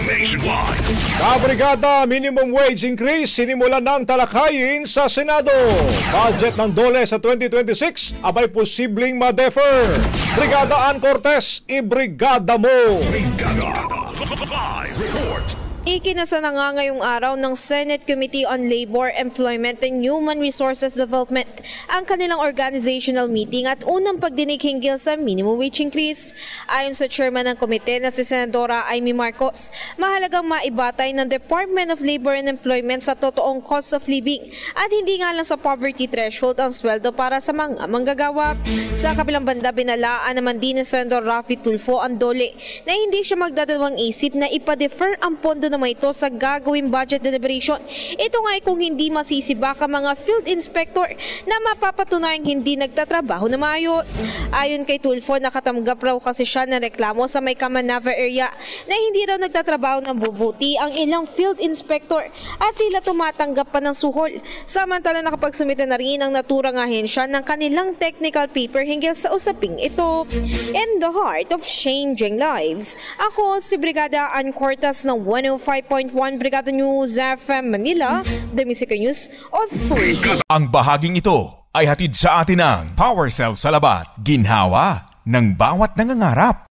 nationwide. Kabrigada, minimum wage increase sinimulan ng talakayin sa Senado. Budget ng DOLE sa 2026 abay posibleng ma-defer. Brigada Ann Cortez, ibrigada mo! Brigada Live Report. Ikinasa na nga ngayong araw ng Senate Committee on Labor, Employment and Human Resources Development ang kanilang organizational meeting at unang pagdinig hinggil sa minimum wage increase. Ayon sa chairman ng komite na si Senadora Amy Marcos, mahalagang maibatay ng Department of Labor and Employment sa totoong cost of living at hindi nga lang sa poverty threshold ang sweldo para sa mga manggagawa. Sa kabilang banda, binalaan naman din ni Senador Raffy Tulfo ang DOLE na hindi siya magdadalawang isip na ipa-defer ang pondo naman ito sa gagawing budget deliberation. Ito nga ay kung hindi masisibak ang mga field inspector na mapapatunayang hindi nagtatrabaho na maayos. Ayon kay Tulfo, nakatanggap raw kasi siya ng reklamo sa may Kamanava area na hindi raw nagtatrabaho ng bubuti ang ilang field inspector at tila tumatanggap pa ng suhol. Samantala, nakapagsumite na rin ang naturang ahensya ng kanilang technical paper hinggil sa usaping ito. In the heart of changing lives, ako si Brigada Ann Cortez ng 105.1 Brigada News FM Manila, The Music News Authority. Ang bahaging ito ay hatid sa atin ng Power Cell Salabat, ginhawa ng bawat nangangarap.